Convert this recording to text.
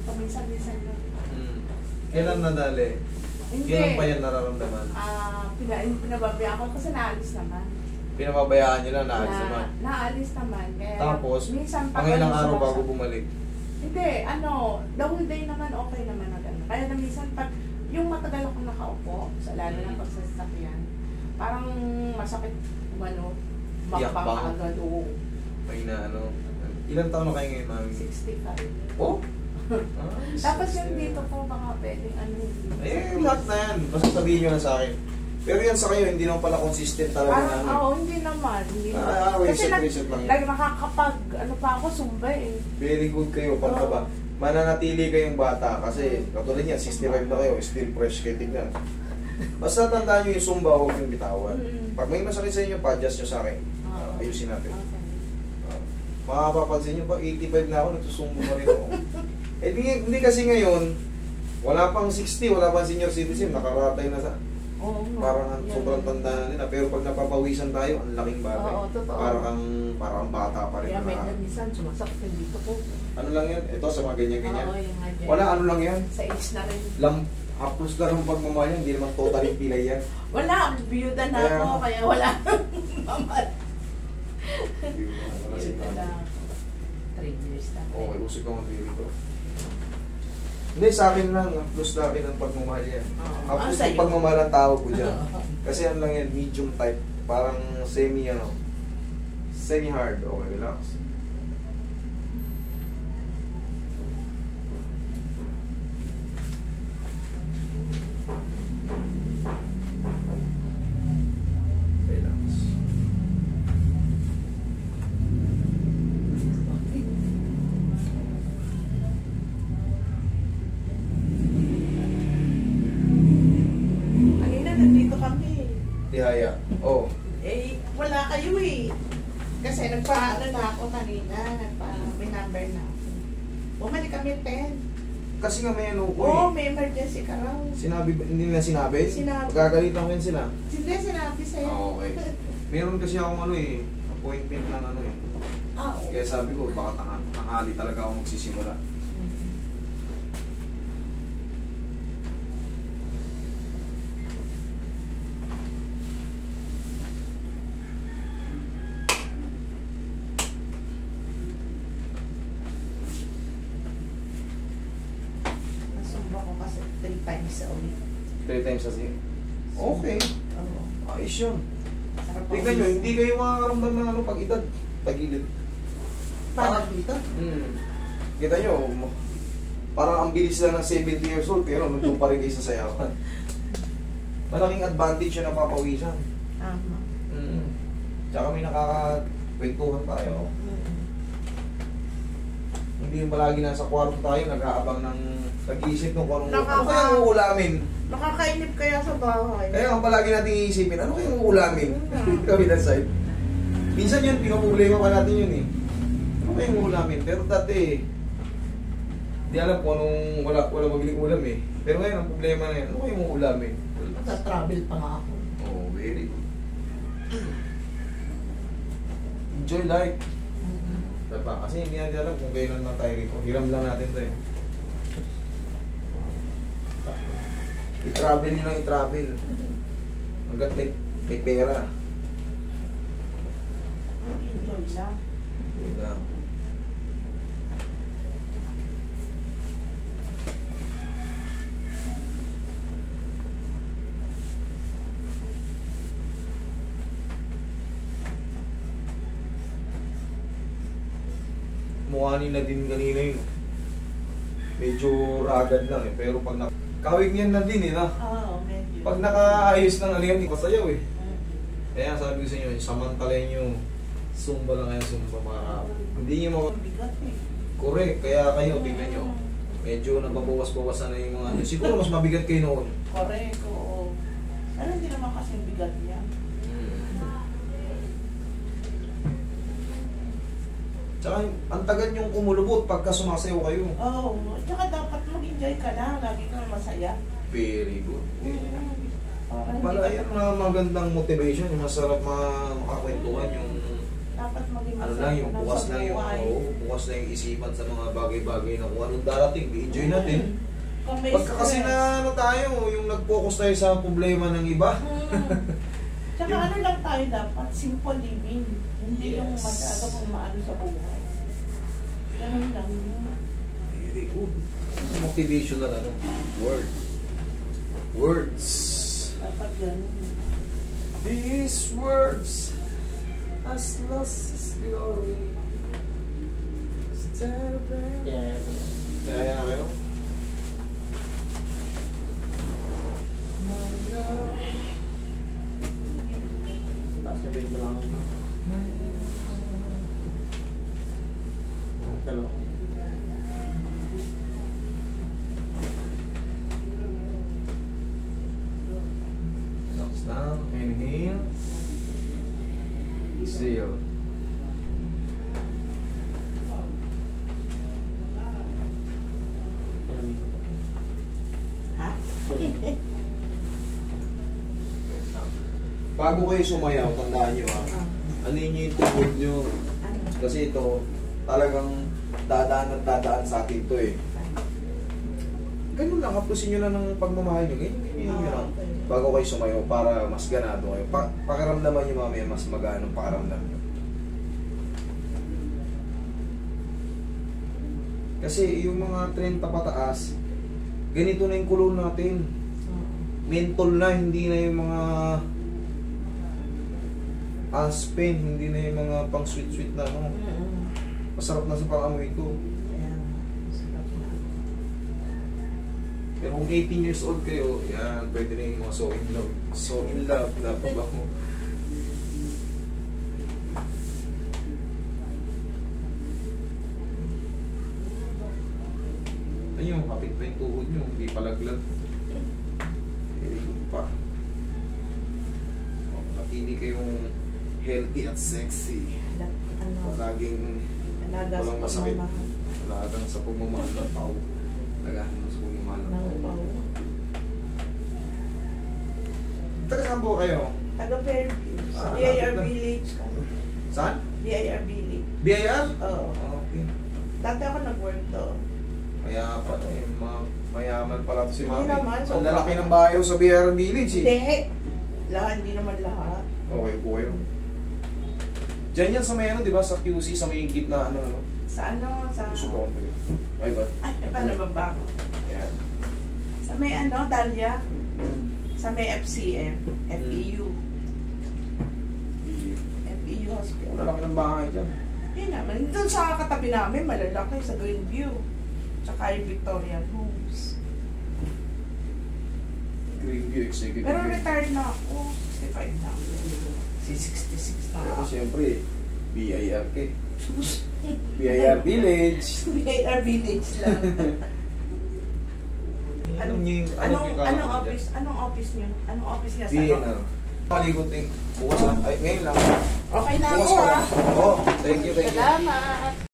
paminsan-minsan lang. Kailan nadali? Hindi. Kailan pa yan nararamdaman? Pinababayaan ko kasi naalis naman. Pinababayaan nyo lang, naalis naman. Naalis naman. Kaya, Tapos, minsan mga ilang araw bago bumalik? Hindi, the whole day naman okay naman na gano'n. Kaya na minsan pag yung matagal akong nakaupo, lalo na pag sa sasakyan, parang masakit bakbang agad. Oo. May na ilang taon na kayo ngayon, mami? 65. Oh? Tapos yung dito po baka pwedeng lahat na yan. Basta sabihin nyo na sa akin. Pero yan sa kayo, hindi naman pala consistent talaga na Oo, hindi naman. Kasi reset lang like, nakakapag, pa ako, sumba eh. Very good kayo, pagkaba. Mananatili kayong bata kasi katulad niya, 65 na kayo, still fresh kayo tignan. Basta tandaan nyo yung sumba, huwag yung bitawan. Pag may masakit sa inyo, pa-adjust nyo sa akin. Ayusin natin. Makapapansin nyo ba, 85 na ako, nagsusumbo pa rin ako. Hindi kasi ngayon, wala pang 60, wala pang senior citizen, nakaratay na sa... Parang sobrang tanda na nila. Pero pag napapawisan tayo, ang laking bagay. Parang bata pa rin. Kaya may minsan, sumasakit dito po. Ano lang yan? Ito sa mga ganyan-ganyan. Wala, ano lang yan? Sa age na rin. Hapos lang ang pagmamahal yan, hindi naman totally pilay yan. Wala, biyuda na ako, kaya wala. Mamal. Biyuda na. 3 years na. Okay, usig ka mag-bili ko. Hindi, sa akin lang, plus na akin ang pagmamahal yan. Hapos yung pagmamahal ang tawag ko dyan. Kasi ano lang yan, medium type. Parang semi-hard. Okay, relax. Tihaya. Oh. Wala kayo eh. Kasi nagpa-ano na ako kanina. May number na ako. Bumalik kami 10. Kasi nga may ano ko may emergency ka raw. Hindi nila sinabi? Pagkagalitan ko yun sila? Hindi, sinabi sa'yo. Okay. Meron kasi akong appointment ng Kaya sabi ko, baka tanghali talaga ako magsisimula. Ako kasi 3 times a week. 3 times a week? Okay. Ayos yun. Tingnan nyo, hindi kayo makakaramdam ng pag-edad. Tagilid. Parang dito? Kita nyo, parang ang bilis lang ng 70 years old, pero nandun pa rin kayo sa sayawan. Malaking advantage yun na papawisan. Tsaka may nakakakwentuhan tayo. Hindi yung palagi nasa kwarto tayo, nag-aabang ng nag-iisip ng kung ano kayang uulamin. Nakakainip kaya sa bahay. Kaya ang palagi natin iisipin, ano kayang uulamin? Kabilang side. Minsan yun, pinaproblema pa natin yun eh. Ano kayang uulamin? Pero dati, di alam kung anong wala mabiling ulam eh. Pero ngayon, ang problema na yan, ano kayang uulamin? Sa-travel pa nga ako. Oh, very good. Enjoy life. Diba? Kasi hindi natin alam kung kailan na tayo rito. Hiram lang natin ito eh. I-travel nyo lang i-travel. Hanggat may pera. Enjoy lang. Enjoy lang. Mukhanin na din kanina yun. Medyo ragad lang eh. Pero pag kawig niyan na din eh na. Oo, medyo. Pag nakaayos ng yan, masayaw eh. Kaya sabi ko sa inyo, samantalay nyo, sumba lang kayo, sumba para hindi nyo Bigat eh. Correct, kaya kayo, tingnan nyo. Medyo nababawas-bawasan na yung mga ano. Siguro mas mabigat kayo noon. Correct, oo. Ano hindi naman kasing bigat niya. Tsaka ang tagal yung kumulubot pagka sumasayaw kayo. Oo, tsaka dapat mag-enjoy ka na, lagi kang masaya. Very good. Pala yan na magandang motivation, yung masarap makakwentuhan yung Dapat maging Ano lang, yung masaya bukas sa lang yung, buhay. bukas lang yung isipan sa mga bagay-bagay na kung anong darating, i-enjoy natin. Kung may Pagka kasi stress. na ano tayo, yung nag-focus tayo sa problema ng iba. Tsaka ano lang tayo dapat, simple living. Hindi yung Yes. masyado kung maano sa buhay. Ganun lang yun. Very good. Motivational ano? Words. Dapat ganun. These words as lost as glory. Kaya na kayo? Sasabihin ko lang. Hello. Relax down. Inhale. Exhale. Ha? Bago kayo sumayaw, tandaan nyo ha. Ano yun yung tuhod nyo? Ano? Kasi ito, talagang dadaan at dadaan sa atin to eh. Ganun lang, hapusin nyo lang ng pagmamahal nyo. Ganyan nyo lang. Okay. Bago kayo sumayaw, para mas ganado kayo. Pakiramdaman nyo mamaya, mas maganong pakiramdam nyo. Kasi yung mga 30 pataas, ganito na yung kulon natin. Mental na, hindi na yung mga Aspen, hindi na yung mga pang sweet-sweet na ano. Masarap na sa pangamoy ko. Ayan. Sarap na. Pero kung 18 years old kayo, yan, pwede na yung mga so in love. So in love na pabango. Ayun, kapit pa yung tuhod nyo, hindi palaglag. Very good pa. O, napili kayong healthy at sexy. Ano? Laging Alaga walang sa masakit. pagmamahal. Lagang sa pagmamahal ng tao. Lagahan mo sa pagmamahal ng Ng tao. pao. Taga saan po kayo? Taga Fairview. Ah, DIR lapit lang. Village. Saan? DIR Village. BIR? Oo. Okay. Dati ako nag-work doon. Kaya pala eh, mayaman pala to si Hindi Mami. naman, Ang sobrang- lalaki ng bayo sa BIR Village eh. Hindi. Lahat, hindi naman lahat. Okay po kayo. Diyan yan sa may ano, di ba? Sa QC, sa may gitna ano. Sa ano? Sa... Gusto ko. Ay ba? Ay, paano ba ba? Yan. Sa may ano, Dahlia? Sa may FCM. FEU. FEU Hospital. Lalaki ng bahay dyan. Yun naman. Doon sa katabi namin, malalaki sa Greenview. Tsaka yung Victorian Homes. Greenview Executive. Pero retired na ako. 65 na ako. Si 66 na Pero ako. siyempre, BIRK. BIR Village. BIR Village lang. Anong yung Anong office? Anong office niyo? Anong office niya sa BNR. Palikot eh. Bukas lang. Ay, ngayon lang. Okay na Bukas ako pa ha. lang. Oo, thank you, thank you. Salamat.